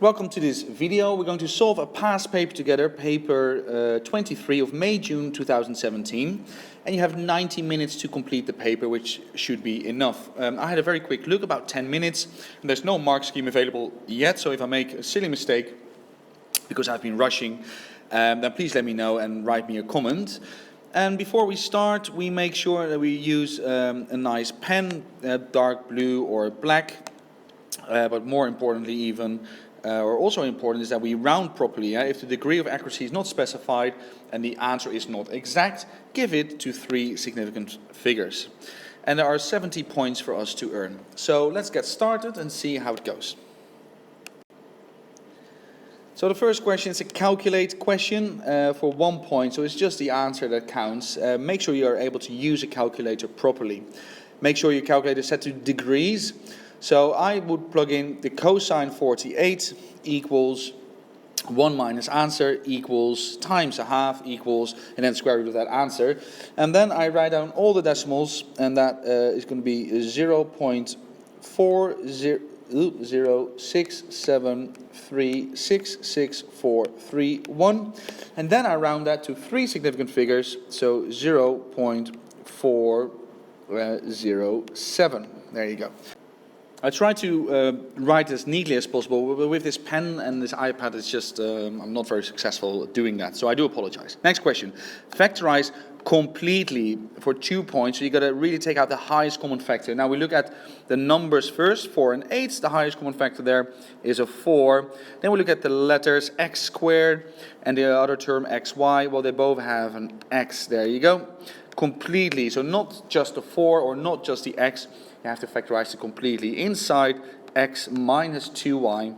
Welcome to this video. We're going to solve a past paper together, paper 23 of May-June 2017. And you have 90 minutes to complete the paper, which should be enough. I had a very quick look, about 10 minutes. And there's no mark scheme available yet, so if I make a silly mistake, because I've been rushing, then please let me know and write me a comment. And before we start, we make sure that we use a nice pen, dark blue or black. But more importantly even, or also important, is that we round properly. If the degree of accuracy is not specified and the answer is not exact, give it to 3 significant figures. And there are 70 points for us to earn. So let's get started and see how it goes. So the first question is a calculate question for 1 point, so it's just the answer that counts. Make sure you are able to use a calculator properly. Make sure your calculator is set to degrees. So I would plug in the cosine 48 equals 1 minus answer equals times a half equals, and then square root of that answer. And then I write down all the decimals, and that is going to be 0.400673666431. And then I round that to 3 significant figures, so 0.407. There you go. I try to write as neatly as possible, but with this pen and this iPad, it's just, I'm not very successful at doing that, so I do apologize. Next question. Factorize completely for 2 points, so you got to really take out the highest common factor. Now we look at the numbers first, 4 and 8, the highest common factor there is a 4. Then we look at the letters x squared and the other term xy, well they both have an x, there you go. Completely, so not just the 4 or not just the x, you have to factorize it completely. Inside x minus 2y.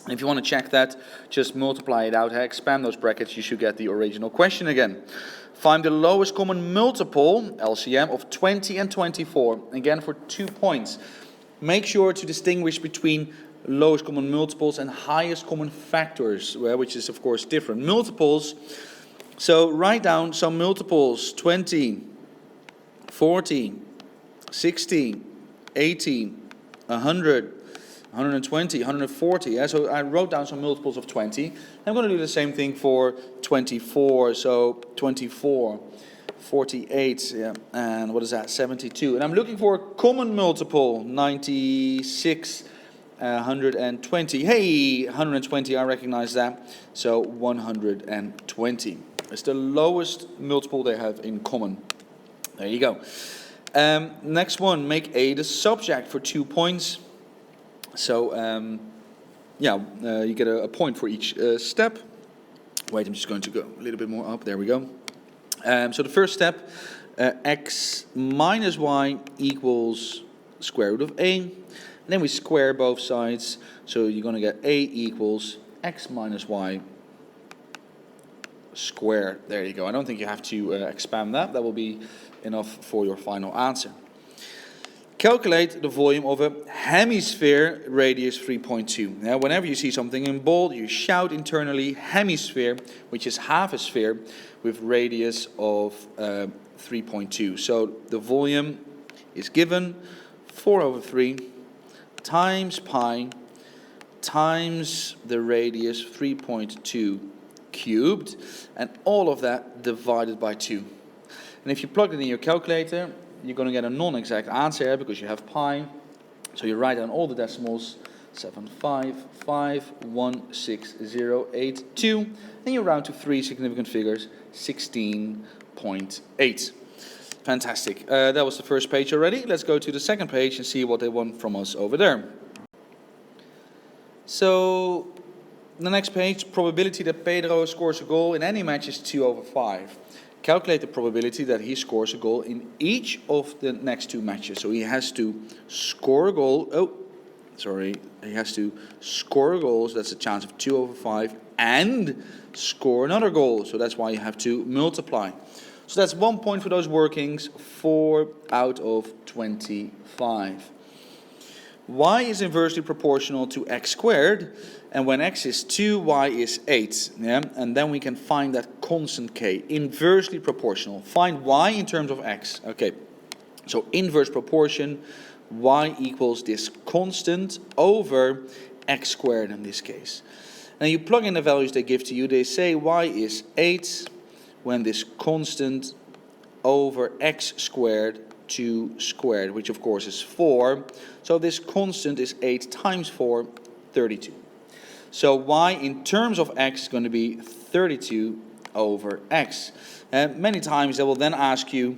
And if you want to check that, just multiply it out, expand those brackets, you should get the original question again. Find the lowest common multiple, LCM, of 20 and 24. Again for 2 points. Make sure to distinguish between lowest common multiples and highest common factors, which is of course different. Multiples, so write down some multiples: 20, 40, 60, 80, 100, 120, 140. Yeah? So I wrote down some multiples of 20. I'm going to do the same thing for 24. So 24, 48, yeah, and what is that? 72. And I'm looking for a common multiple, 96, 120. Hey, 120, I recognize that. So 120. It's the lowest multiple they have in common. There you go. Next one, make A the subject for 2 points. So, you get a point for each step. Wait, I'm just going to go a little bit more up. There we go. So the first step, x minus y equals square root of a. And then we square both sides. So you're going to get a equals x minus y squared. There you go. I don't think you have to expand that. That will be enough for your final answer. Calculate the volume of a hemisphere, radius 3.2. Now, whenever you see something in bold, you shout internally hemisphere, which is half a sphere, with radius of 3.2. So the volume is given 4/3 times pi times the radius 3.2 cubed, and all of that divided by 2. And if you plug it in your calculator, you're going to get a non-exact answer because you have pi. So you write down all the decimals, 7551608.2, and you round to 3 significant figures, 16.8. Fantastic. That was the first page already. Let's go to the second page and see what they want from us over there. So the next page, probability that Pedro scores a goal in any match is 2/5. Calculate the probability that he scores a goal in each of the next 2 matches. So he has to score a goal. He has to score a goal, so that's a chance of 2/5, and score another goal. So that's why you have to multiply. So that's 1 point for those workings, 4 out of 25. Y is inversely proportional to x squared, and when x is 2, y is 8. Yeah? And then we can find that constant k, inversely proportional. Find y in terms of x. Okay, so inverse proportion, y equals this constant over x squared in this case. Now you plug in the values they give to you. They say y is 8 when this constant over x squared 2 squared, which of course is 4. So this constant is 8 times 4, 32. So y in terms of x is going to be 32 over x. And many times they will then ask you,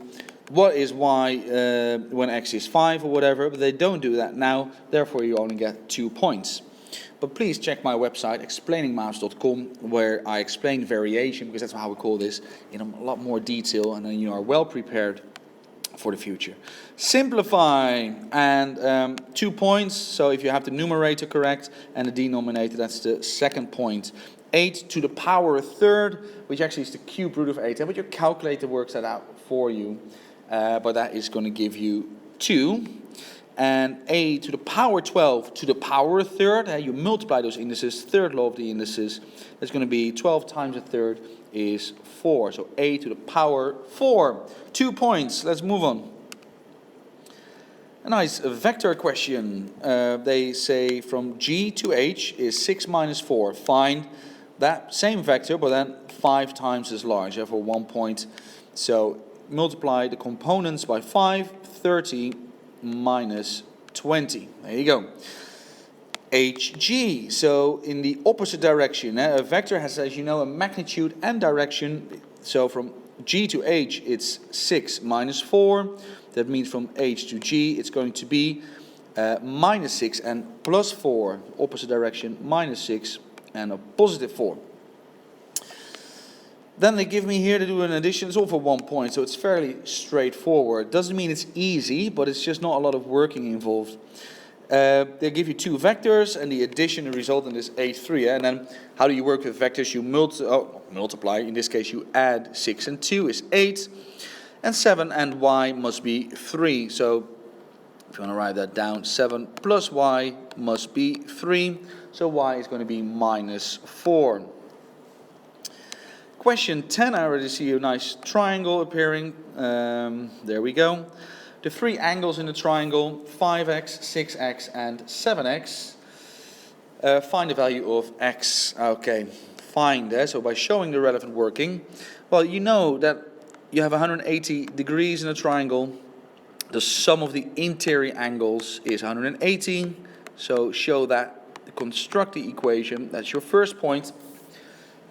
what is y when x is 5 or whatever, but they don't do that now, therefore you only get 2 points. But please check my website, explainingmaths.com, where I explain variation, because that's how we call this, in a lot more detail, and then you are well prepared for the future. Simplify, and 2 points, so if you have the numerator correct and the denominator, that's the second point. 8 to the power a third, which actually is the cube root of 8, but your calculator works that out for you, but that is going to give you 2. And a to the power 12 to the power a third, you multiply those indices, third law of the indices, that's going to be 12 times a third is 4. So a to the power 4. 2 points. Let's move on. A nice vector question. They say from G to H is 6 minus 4. Find that same vector, but then 5 times as large, for 1 point. So multiply the components by 5, 30 minus 20. There you go. HG. So in the opposite direction, a vector has, as you know, a magnitude and direction. So from G to H, it's 6 minus 4. That means from H to G, it's going to be minus 6 and plus 4. Opposite direction, minus 6 and a positive 4. Then they give me here to do an addition. It's all for 1 point, so it's fairly straightforward. Doesn't mean it's easy, but it's just not a lot of working involved. They give you 2 vectors, and the addition, the result, is 8, 3. And then how do you work with vectors? You multiply. In this case, you add 6 and 2 is 8. And 7 and y must be 3. So if you want to write that down, 7 plus y must be 3. So y is going to be minus 4. Question 10, I already see a nice triangle appearing. There we go. The 3 angles in the triangle, 5x, 6x, and 7x. Find the value of x. Okay, find that. So by showing the relevant working, well, you know that you have 180 degrees in a triangle. The sum of the interior angles is 180. So show that, construct the equation. That's your first point.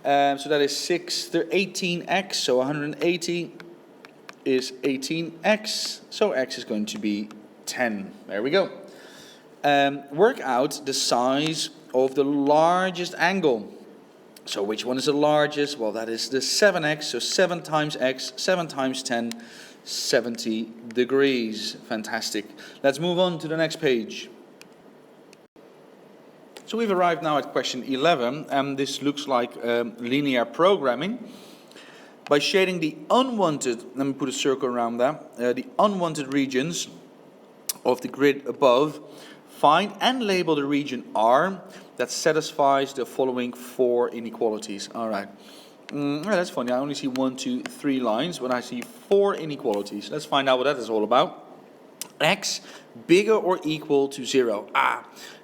So that is 18x, so 180 is 18x, so x is going to be 10. There we go. Work out the size of the largest angle. So which one is the largest? Well, that is the 7x, so 7 times x, 7 times 10, 70 degrees. Fantastic. Let's move on to the next page. So we've arrived now at question 11, and this looks like linear programming. By shading the unwanted, let me put a circle around that, the unwanted regions of the grid above, find and label the region R that satisfies the following 4 inequalities. All right. That's funny. I only see 1, 2, 3 lines, but I see 4 inequalities. Let's find out what that is all about. X bigger or equal to 0.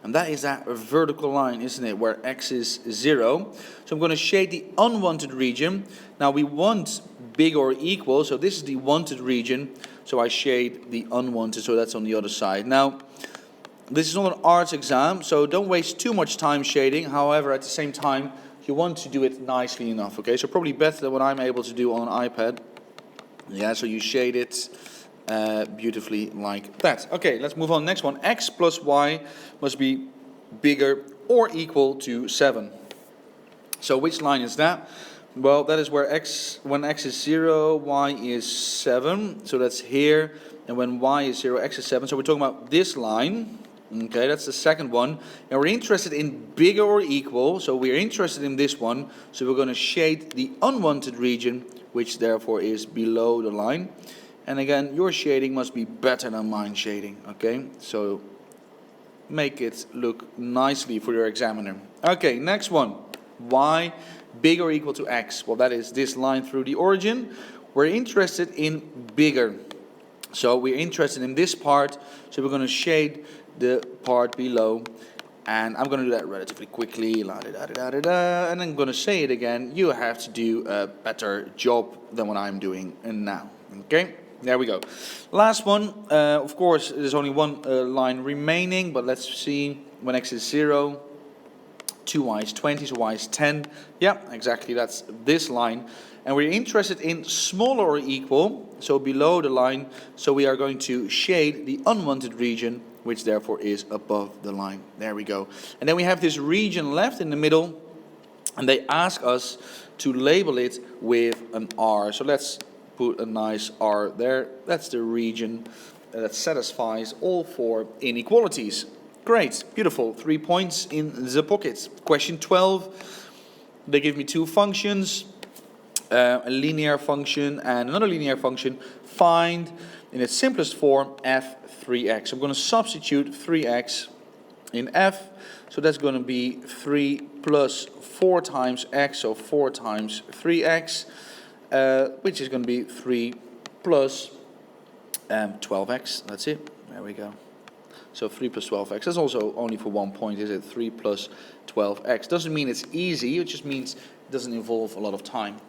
And that is that vertical line, isn't it, where x is 0. So I'm going to shade the unwanted region. Now we want bigger or equal, so this is the wanted region. So I shade the unwanted, so that's on the other side. Now, this is not an arts exam, so don't waste too much time shading. However, at the same time, you want to do it nicely enough, okay? So probably better than what I'm able to do on an iPad. Yeah, so you shade it beautifully like that. Okay, let's move on. Next one. X plus y must be bigger or equal to 7. So which line is that? Well, that is where when x is 0, y is 7. So that's here. And when y is 0, x is 7. So we're talking about this line. Okay, that's the second one. And we're interested in bigger or equal. So we're interested in this one. So we're going to shade the unwanted region, which therefore is below the line. And again, your shading must be better than mine shading, okay? So make it look nicely for your examiner. Okay, next one. Y bigger or equal to x. Well, that is this line through the origin. We're interested in bigger. So we're interested in this part. So we're going to shade the part below. And I'm going to do that relatively quickly, and I'm going to say it again. You have to do a better job than what I'm doing now. Okay, there we go. Last one. Of course, there's only one line remaining, but let's see. When x is 0, 2y is 20, so y is 10. Yeah, exactly, that's this line. And we're interested in smaller or equal, so below the line. So we are going to shade the unwanted region, which therefore is above the line. There we go. And then we have this region left in the middle, and they ask us to label it with an R. So let's put a nice R there. That's the region that satisfies all 4 inequalities. Great, beautiful. 3 points in the pocket. Question 12. They give me 2 functions, a linear function and another linear function. Find, in its simplest form, f(3x). I'm going to substitute 3x in f. So that's going to be 3 plus 4 times x, so 4 times 3x, which is going to be 3 plus 12x. That's it. There we go. So 3 plus 12x. That's also only for 1 point, is it? 3 plus 12x. Doesn't mean it's easy, it just means it doesn't involve a lot of time.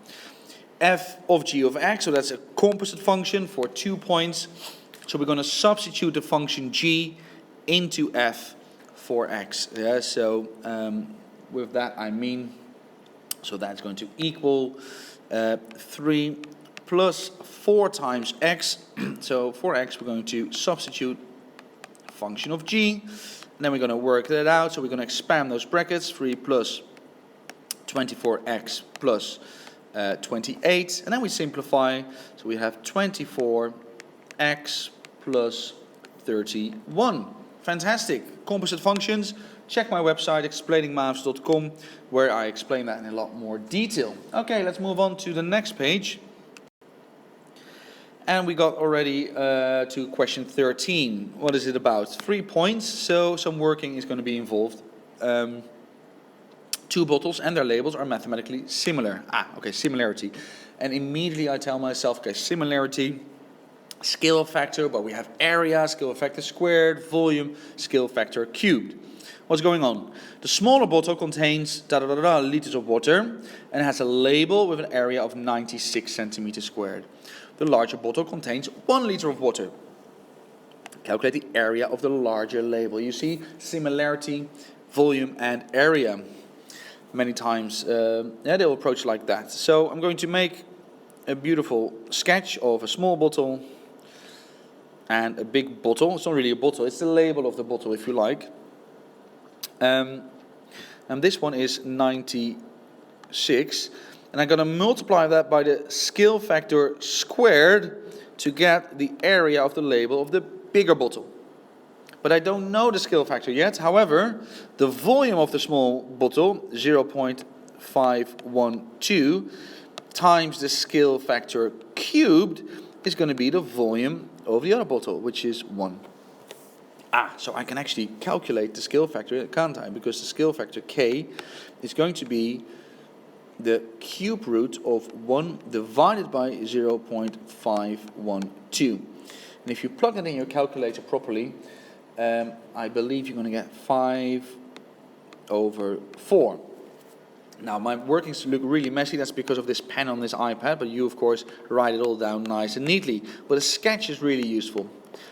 F of g of x, so that's a composite function for 2 points. So we're going to substitute the function g into f for x. Yeah, so with that I mean, so that's going to equal 3 plus 4 times x. So for x we're going to substitute function of g, and then we're going to work that out. So we're going to expand those brackets. 3 plus 24x plus 28, and then we simplify. So we have 24x plus 31. Fantastic. Composite functions. Check my website explainingmaths.com, where I explain that in a lot more detail. Okay, let's move on to the next page. And we got already to question 13. What is it about? 3 points, so some working is going to be involved. 2 bottles and their labels are mathematically similar. Okay, similarity. And immediately I tell myself, okay, similarity, scale factor, but we have area, scale factor squared, volume, scale factor cubed. What's going on? The smaller bottle contains liters of water and has a label with an area of 96 centimeters squared. The larger bottle contains 1 liter of water. Calculate the area of the larger label. You see, similarity, volume, and area. Many times they'll approach like that. So I'm going to make a beautiful sketch of a small bottle and a big bottle. It's not really a bottle, it's the label of the bottle, if you like. And this one is 96. And I'm going to multiply that by the scale factor squared to get the area of the label of the bigger bottle. But I don't know the scale factor yet. However, the volume of the small bottle, 0.512, times the scale factor cubed is going to be the volume of the other bottle, which is 1. So I can actually calculate the scale factor, can't I? Because the scale factor k is going to be the cube root of 1 divided by 0.512. And if you plug it in your calculator properly, I believe you're going to get 5/4. Now my workings look really messy, that's because of this pen on this iPad, but you of course write it all down nice and neatly. But a sketch is really useful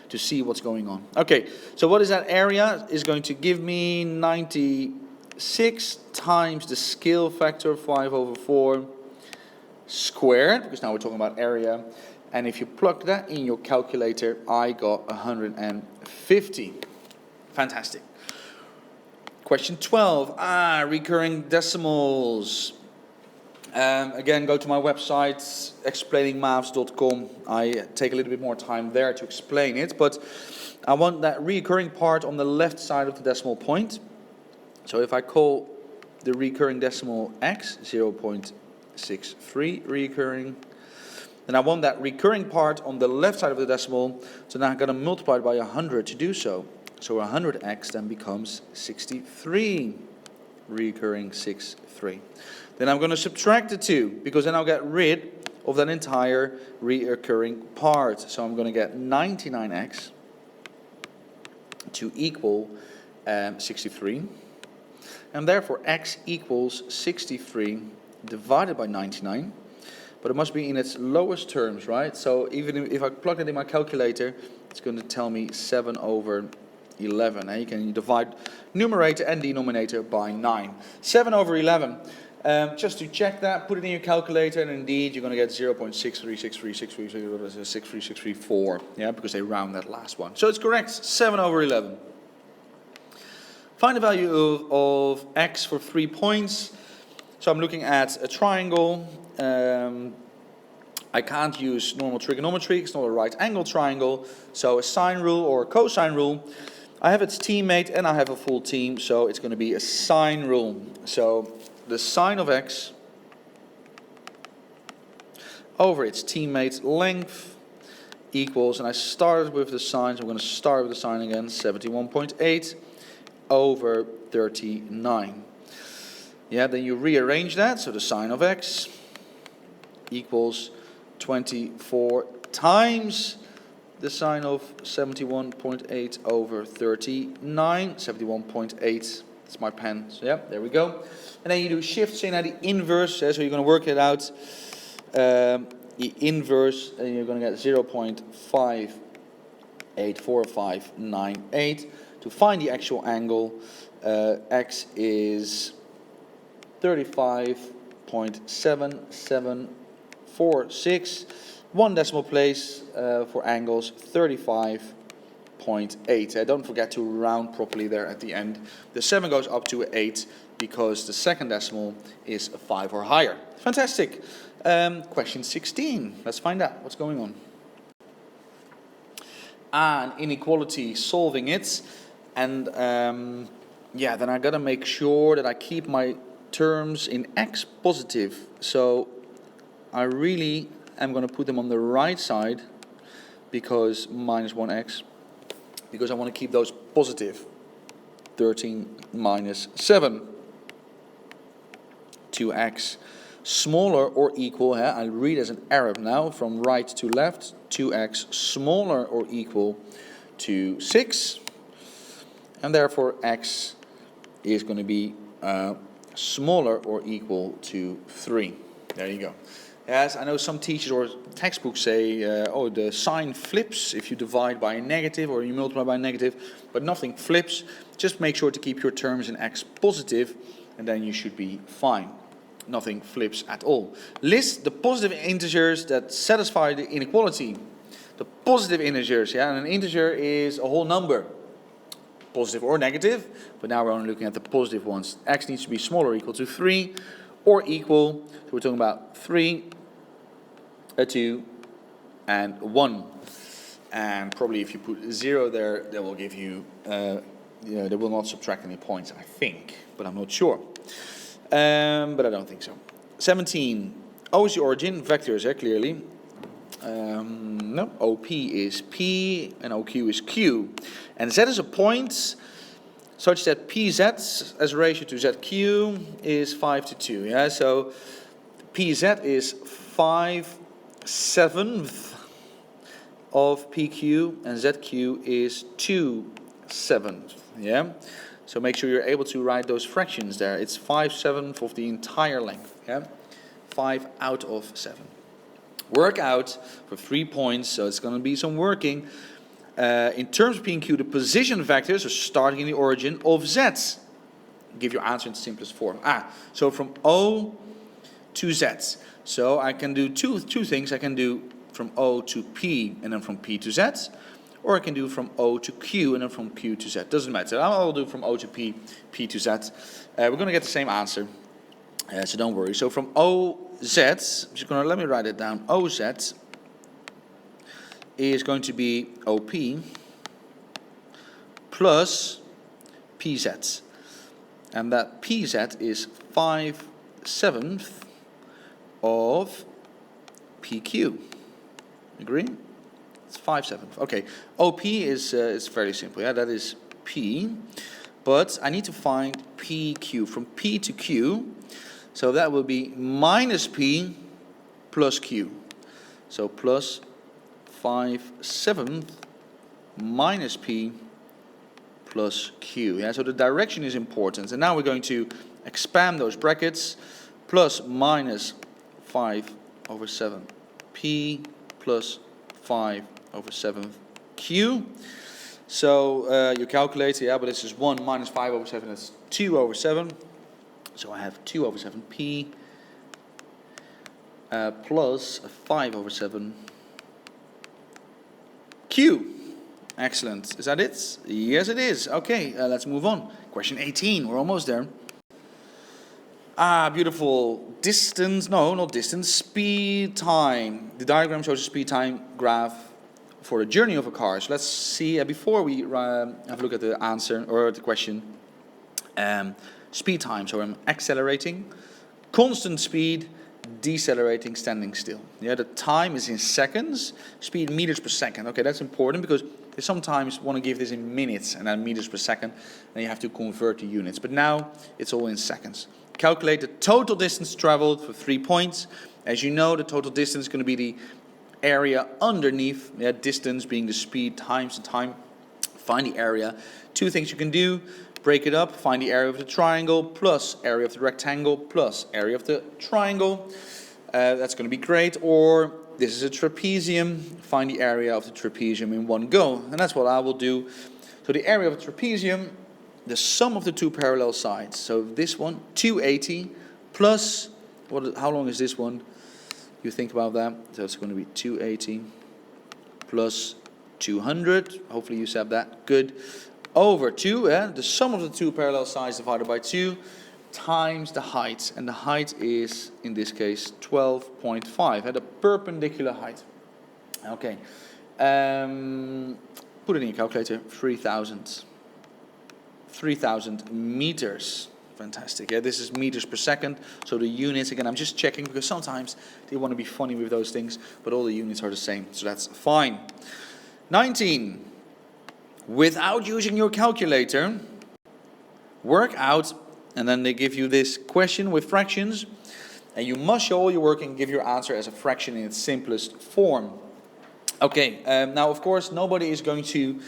to see what's going on. Okay, so what is that area? Is going to give me 96 times the scale factor 5/4 squared, because now we're talking about area. And if you plug that in your calculator, I got 150. Fantastic. Question 12. Recurring decimals. Again, go to my website, explainingmaths.com. I take a little bit more time there to explain it, but I want that recurring part on the left side of the decimal point. So if I call the recurring decimal x, 0.63 recurring, then I want that recurring part on the left side of the decimal, so now I'm going to multiply it by 100 to do so. So 100x then becomes 63, recurring 63. Then I'm going to subtract the 2, because then I'll get rid of that entire recurring part. So I'm going to get 99x to equal 63. And therefore x equals 63 divided by 99. But it must be in its lowest terms, right? So even if I plug it in my calculator, it's going to tell me 7 over 11. And you can divide numerator and denominator by 9. 7 over 11. Just to check that, put it in your calculator, and indeed you're going to get 0.6363636364. Yeah, because they round that last one. So it's correct, 7 over 11. Find the value of x for 3 points. So I'm looking at a triangle. I can't use normal trigonometry, it's not a right angle triangle, so a sine rule or a cosine rule. I have its teammate and I have a full team, so it's going to be a sine rule. So the sine of x over its teammate's length equals, and I started with the sine, so I'm going to start with the sine again, 71.8 over 39. Yeah, then you rearrange that, so the sine of x equals 24 times the sine of 71.8 over 39. 71.8, that's my pen, so yeah, there we go. And then you do shift sin at the inverse, so you're going to work it out. The inverse, and you're going to get 0.584598. To find the actual angle, x is 35.7746. 1 decimal place for angles, 35.8. Don't forget to round properly there at the end. The 7 goes up to 8 because the second decimal is a 5 or higher. Fantastic. Question 16. Let's find out what's going on. An inequality, solving it. And yeah, then I got to make sure that I keep my terms in x positive. So I really am going to put them on the right side, because minus 1x, because I want to keep those positive. 13 minus 7. 2x smaller or equal, I'll read as an Arab now, from right to left. 2x smaller or equal to 6. And therefore x is going to be smaller or equal to 3. There you go. Yes, I know some teachers or textbooks say, oh, the sign flips if you divide by a negative or you multiply by a negative, but nothing flips. Just make sure to keep your terms in x positive, and then you should be fine. Nothing flips at all. List the positive integers that satisfy the inequality. The positive integers, yeah, and an integer is a whole number. Positive or negative, but now we're only looking at the positive ones. X needs to be smaller or equal to 3, or equal, so we're talking about 3, a 2, and 1. And probably if you put 0 there, that will give you, they will not subtract any points, I think, but I'm not sure. But I don't think so. 17, O is the origin, vectors, clearly. No, OP is P and OQ is Q. And Z is a point such that PZ as a ratio to ZQ is 5 to 2. Yeah, so PZ is 5/7 of PQ and ZQ is 2/7. Yeah, so make sure you're able to write those fractions there. It's 5/7 of the entire length. Yeah, 5 out of 7. Work out for 3 points, so it's going to be some working. In terms of P and Q, the position vectors are starting in the origin of Z. Give your answer in the simplest form. So from O to Z. So I can do two things. I can do from O to P and then from P to Z. Or I can do from O to Q and then from Q to Z. Doesn't matter. I'll do from O to P, P to Z. We're going to get the same answer. So don't worry. So from OZ, I'm just going to, let me write it down. OZ is going to be OP plus PZ. And that PZ is 5/7 of PQ. Agree? It's 5/7. Okay. OP is fairly simple. Yeah, that is P. But I need to find PQ. From P to Q. So that will be minus P plus Q. So plus 5/7 minus P plus q. Yeah, so the direction is important. And now we're going to expand those brackets. Plus minus 5 over 7 p plus 5 over 7 q. So your calculator, yeah, but this is 1 minus 5 over 7, that's 2 over 7. So I have 2 over 7 p plus 5 over 7 q. Excellent. Is that it? Yes, it is. Okay, let's move on. Question 18. We're almost there. Ah, beautiful. Distance. No, not distance. Speed, time. The diagram shows a speed time graph for the journey of a car. So let's see, before we have a look at the answer or the question. Speed time. So I'm accelerating. Constant speed. Decelerating, standing still. Yeah, the time is in seconds, speed meters per second. Okay, that's important because they sometimes want to give this in minutes and then meters per second, and you have to convert to units. But now it's all in seconds. Calculate the total distance traveled for 3 points. As you know, the total distance is going to be the area underneath, distance being the speed times the time. Find the area. Two things you can do. Break it up, find the area of the triangle plus area of the rectangle plus area of the triangle. That's going to be great. Or this is a trapezium, find the area of the trapezium in one go. And that's what I will do. So the area of a trapezium, the sum of the two parallel sides. So this one, 280 plus, how long is this one? You think about that. So it's going to be 280 plus 200. Hopefully you said that. Good. Over 2, the sum of the two parallel sides divided by 2 times the height. And the height is, in this case, 12.5, the perpendicular height. Okay. Put it in your calculator, 3,000. 3,000 meters. Fantastic. Yeah, this is meters per second. So the units, again, I'm just checking because sometimes they want to be funny with those things, but all the units are the same. So that's fine. 19. Without using your calculator, work out, and then they give you this question with fractions, and you must show all your work and give your answer as a fraction in its simplest form. Okay, now of course nobody is going to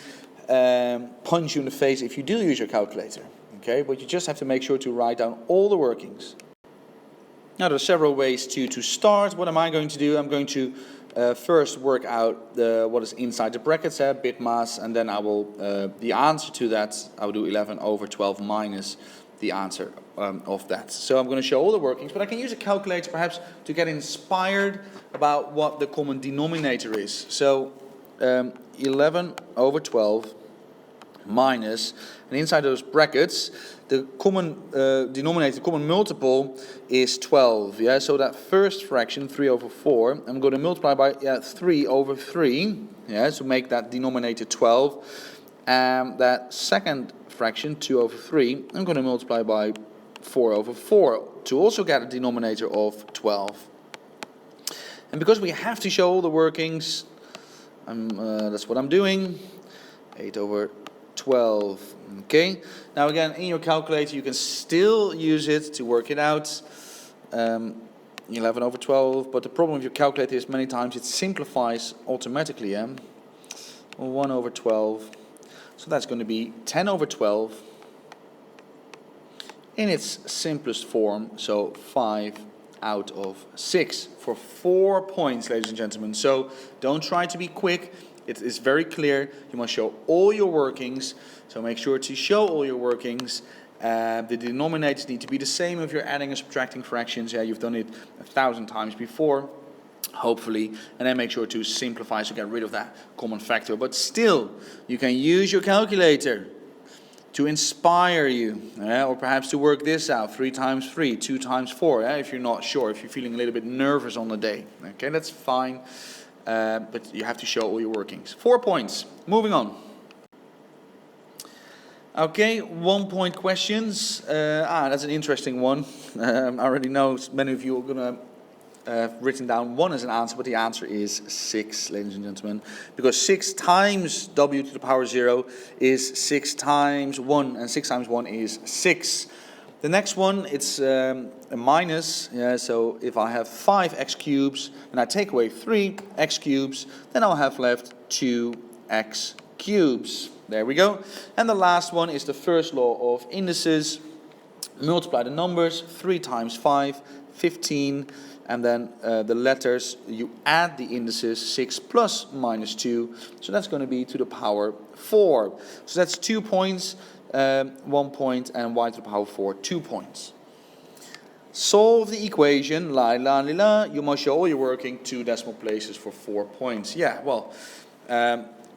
punch you in the face if you do use your calculator, okay, but you just have to make sure to write down all the workings. Now there are several ways to start. What am I going to do? I'm going to first work out what is inside the brackets, bit mass, and then I will, the answer to that, I will do 11 over 12 minus the answer of that. So I'm going to show all the workings, but I can use a calculator perhaps to get inspired about what the common denominator is. So 11 over 12 minus, and inside those brackets, the common denominator, the common multiple is 12. Yeah, so that first fraction, 3 over 4, I'm going to multiply by 3 over 3. Yeah, so make that denominator 12. And that second fraction, 2 over 3, I'm going to multiply by 4 over 4 to also get a denominator of 12. And because we have to show all the workings, that's what I'm doing. 8 over 12. Okay. Now again, in your calculator, you can still use it to work it out. 11 over 12. But the problem with your calculator is many times it simplifies automatically. 1 over 12. So that's going to be 10 over 12 in its simplest form. So 5 out of 6 for 4 points, ladies and gentlemen. So don't try to be quick. It is very clear. You must show all your workings. So make sure to show all your workings. The denominators need to be the same if you're adding and subtracting fractions. Yeah, you've done it 1,000 times before, hopefully. And then make sure to simplify, so get rid of that common factor. But still, you can use your calculator to inspire you, or perhaps to work this out. 3 times 3, 2 times 4, if you're not sure, if you're feeling a little bit nervous on the day. Okay, that's fine. But you have to show all your workings. 4 points. Moving on. Okay, 1 point questions. That's an interesting one. I already know many of you are going to have written down 1 as an answer, but the answer is 6, ladies and gentlemen. Because 6 times w to the power 0 is 6 times 1, and 6 times 1 is 6. The next one, it's a minus, so if I have 5x cubes and I take away 3x cubes, then I'll have left 2x cubes. There we go. And the last one is the first law of indices. Multiply the numbers, 3 times 5, 15, and then the letters, you add the indices, 6 plus minus 2, so that's going to be to the power 4. So that's 2 points, 1 point, and y to the power 4, 2 points. Solve the equation, la la la la, you must show all your working 2 decimal places for 4 points. Yeah, well,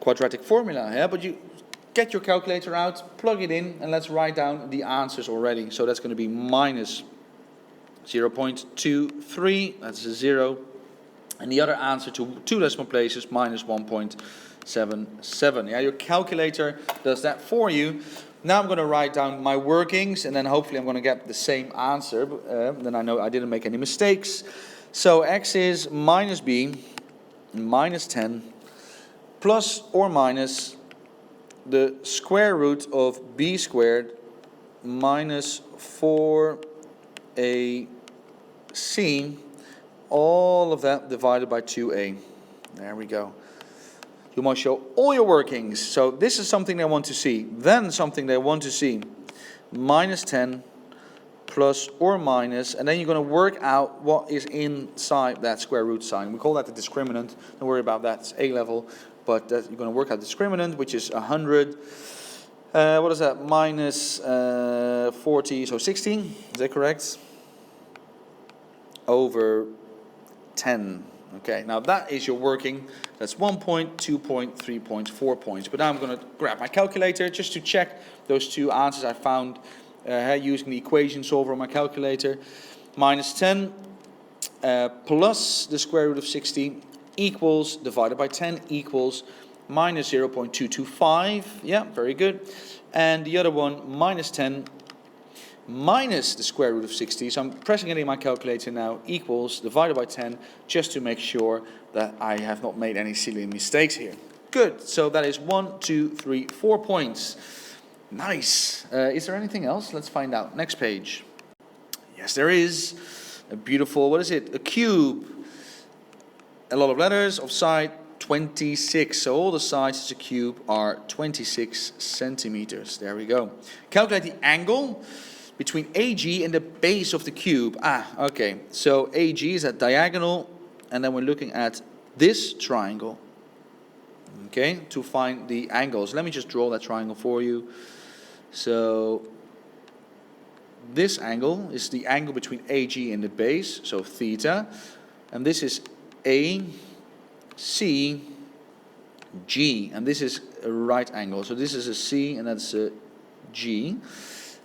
quadratic formula, yeah, but you get your calculator out, plug it in, and let's write down the answers already. So that's going to be minus 0.23, that's a 0. And the other answer to 2 decimal places, minus 1.77. Yeah, your calculator does that for you. Now I'm going to write down my workings, and then hopefully I'm going to get the same answer. Then I know I didn't make any mistakes. So x is minus b, minus 10, plus or minus the square root of b squared minus 4ac, all of that divided by 2a. There we go. You must show all your workings. So this is something they want to see. Then something they want to see. Minus 10 plus or minus, and then you're going to work out what is inside that square root sign. We call that the discriminant. Don't worry about that, it's A level. But you're going to work out the discriminant, which is 100. What is that? Minus 40, so 16. Is that correct? Over 10. Okay, now that is your working. That's 1 point, 2 point, 3 points, 4 points. But now I'm going to grab my calculator just to check those 2 answers I found using the equation solver on my calculator. Minus 10 plus the square root of 60 equals, divided by 10 equals, minus 0.225. Yeah, very good. And the other one, minus 10 minus the square root of 60. So I'm pressing it in my calculator now, equals, divided by 10, just to make sure that I have not made any silly mistakes here. Good. So that is 1, 2, 3, 4 points. Nice. Is there anything else? Let's find out. Next page. Yes, there is. A beautiful, what is it? A cube. A lot of letters of side 26. So all the sides of the cube are 26 centimeters. There we go. Calculate the angle between AG and the base of the cube. Okay. So AG is at diagonal, and then we're looking at this triangle. Okay, to find the angles. Let me just draw that triangle for you. So this angle is the angle between AG and the base, so theta. And this is AC, G, and this is a right angle. So this is a C and that's a G.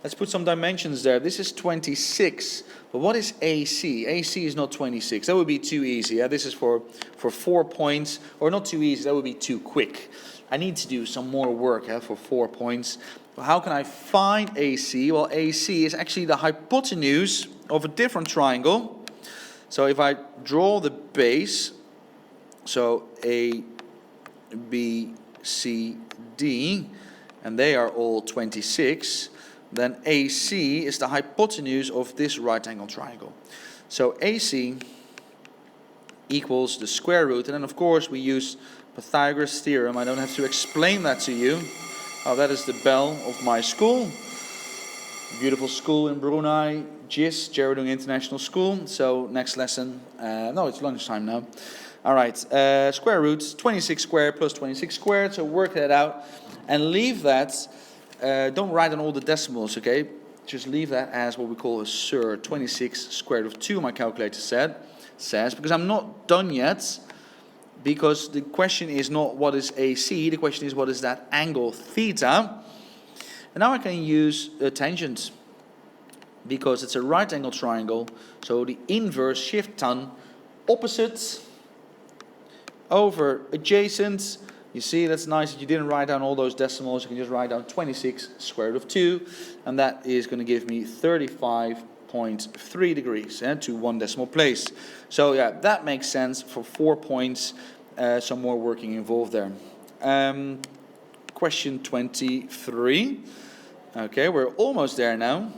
Let's put some dimensions there. This is 26, but what is AC? AC is not 26. That would be too easy. Yeah? This is for 4 points, or not too easy, that would be too quick. I need to do some more work for 4 points. Well, how can I find AC? Well, AC is actually the hypotenuse of a different triangle. So if I draw the base, so A, B, C, D, and they are all 26, then AC is the hypotenuse of this right angle triangle. So AC equals the square root, and then of course we use Pythagoras theorem. I don't have to explain that to you. Oh, that is the bell of my school. Beautiful school in Brunei, GIS, Gerardung International School. So next lesson, no, it's lunchtime now. All right, square root, 26 squared plus 26 squared, so work that out and leave that. Don't write on all the decimals, okay? Just leave that as what we call a sur, 26 square root of 2, my calculator says, because I'm not done yet, because the question is not what is AC, the question is what is that angle theta. And now I can use a tangent, because it's a right angle triangle, so the inverse shift tan, opposite over adjacent. You see, that's nice that you didn't write down all those decimals. You can just write down 26 square root of 2, and that is going to give me 35.3 degrees to 1 decimal place. So yeah, that makes sense for 4 points. Some more working involved there. Question 23. Okay, we're almost there now.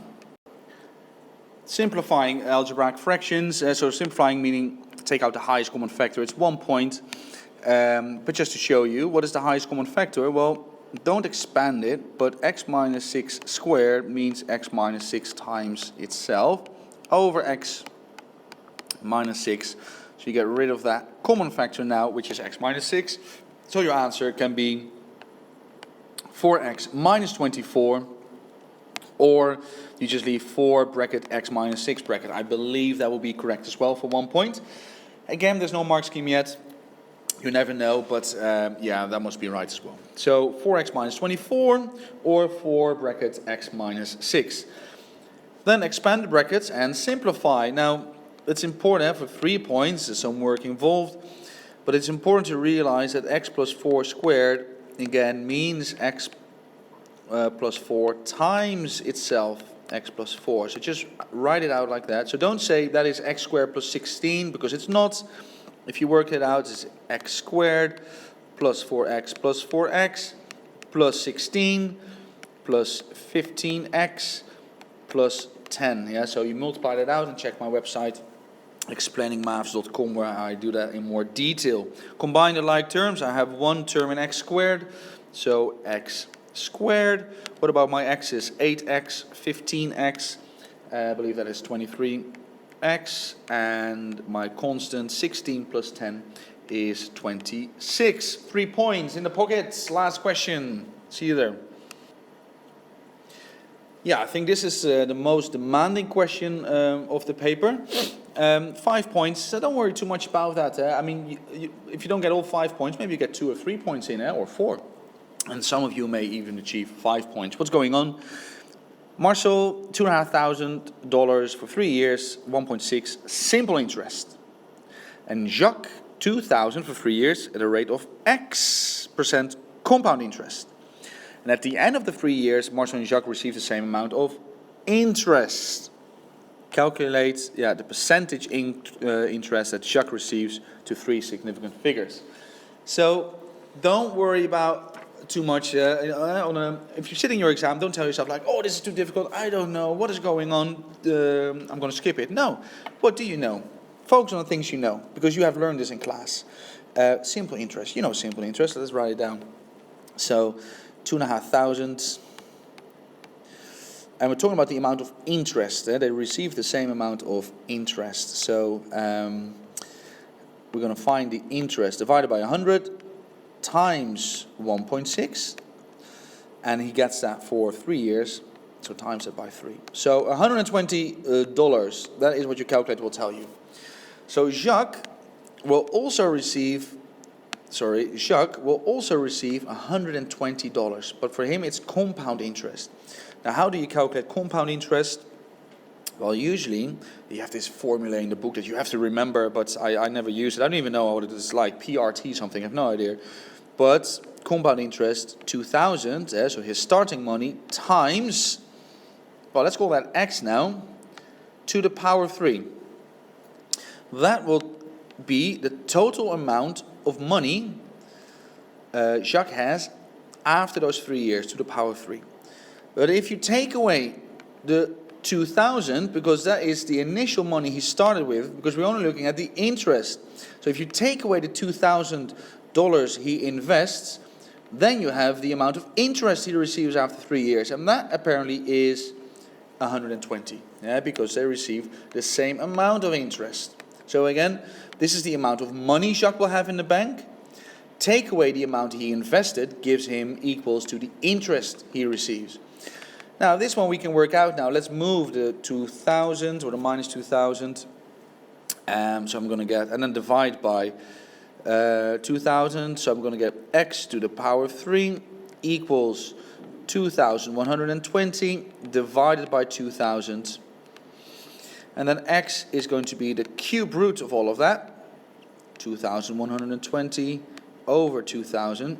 Simplifying algebraic fractions. So simplifying meaning take out the highest common factor. It's 1 point. But just to show you, what is the highest common factor? Well, don't expand it, but x minus 6 squared means x minus 6 times itself over x minus 6. So you get rid of that common factor now, which is x minus 6. So your answer can be 4x minus 24, or you just leave 4 bracket x minus 6 bracket. I believe that will be correct as well for 1 point. Again, there's no mark scheme yet. You never know, but yeah, that must be right as well. So 4x minus 24 or 4 bracket x minus 6. Then expand the brackets and simplify. Now, it's important for 3 points, there's some work involved, but it's important to realize that x plus 4 squared, again, means x plus 4 times itself, x plus 4. So just write it out like that. So don't say that is x squared plus 16, because it's not. If you work it out, it's x squared plus 4x plus 16 plus 15x plus 10. Yeah, so you multiply that out and check my website, explainingmaths.com, where I do that in more detail. Combine the like terms. I have one term in x squared, so x squared. What about my x's? 8x, 15x, I believe that is 23x, and my constant 16 plus 10 is 26. 3 points in the pockets. Last question. See you there. Yeah, I think this is the most demanding question of the paper. 5 points, so don't worry too much about that. I mean, if you don't get all 5 points, maybe you get 2 or 3 points in, or 4. And some of you may even achieve 5 points. What's going on? Marcel, $2,500 for 3 years, 1.6 simple interest. And Jacques, $2,000 for 3 years at a rate of X% compound interest. And at the end of the 3 years, Marcel and Jacques received the same amount of interest. Calculate the percentage interest that Jacques receives to 3 significant figures. So don't worry about too much. If you sit in your exam, don't tell yourself like, oh, this is too difficult, I don't know, what is going on, I'm going to skip it. No. What do you know? Focus on the things you know, because you have learned this in class. Simple interest. You know simple interest. Let's write it down. So 2,500. And we're talking about the amount of interest. They receive the same amount of interest. So we're going to find the interest divided by 100 times 1.6. And he gets that for 3 years. So times it by 3. So $120. That is what your calculator will tell you. So Jacques will also receive $120, but for him it's compound interest. Now, how do you calculate compound interest? Well, usually you have this formula in the book that you have to remember, but I never use it. I don't even know what it is like, PRT something, I have no idea. But compound interest, 2,000, so his starting money, times, well, let's call that x now, to the power of 3. That will be the total amount of money Jacques has after those 3 years, to the power of 3. But if you take away the 2,000, because that is the initial money he started with, because we're only looking at the interest. So if you take away the $2,000 he invests, then you have the amount of interest he receives after 3 years. And that apparently is 120, because they receive the same amount of interest. So again, this is the amount of money Jacques will have in the bank. Take away the amount he invested, gives him equals to the interest he receives. Now this one we can work out now. Let's move the 2,000 or the minus 2,000. So I'm going to get, and then divide by 2,000. So I'm going to get x to the power of 3 equals 2,120 divided by 2,000. And then x is going to be the cube root of all of that. 2,120 over 2,000.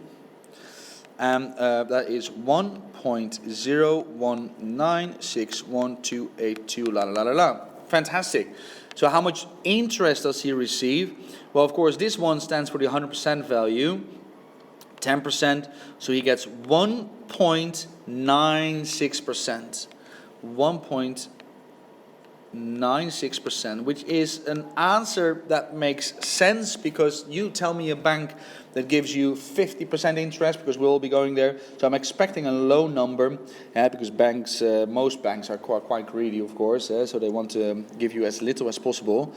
And that is 1.0196128 la la la la. Fantastic. So how much interest does he receive? Well, of course, this one stands for the 100% value, 10%. So he gets 1.96%. 1.96%, which is an answer that makes sense because you tell me a bank that gives you 50% interest, because we'll be going there. So I'm expecting a low number, because banks, most banks are quite greedy, of course, so they want to give you as little as possible.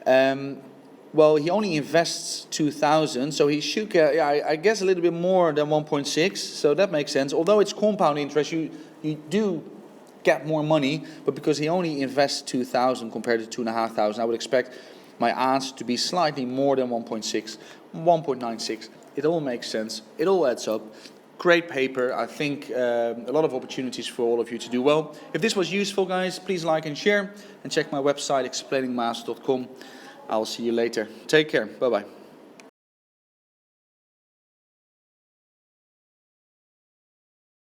Well, he only invests 2,000, so he should get, I guess, a little bit more than 1.6, so that makes sense. Although it's compound interest, you do get more money, but because he only invests 2,000 compared to 2,500, I would expect my answer to be slightly more than 1.6, 1.96. It all makes sense. It all adds up. Great paper. I think a lot of opportunities for all of you to do well. If this was useful, guys, please like and share, and check my website explainingmaths.com. I'll see you later. Take care. Bye-bye.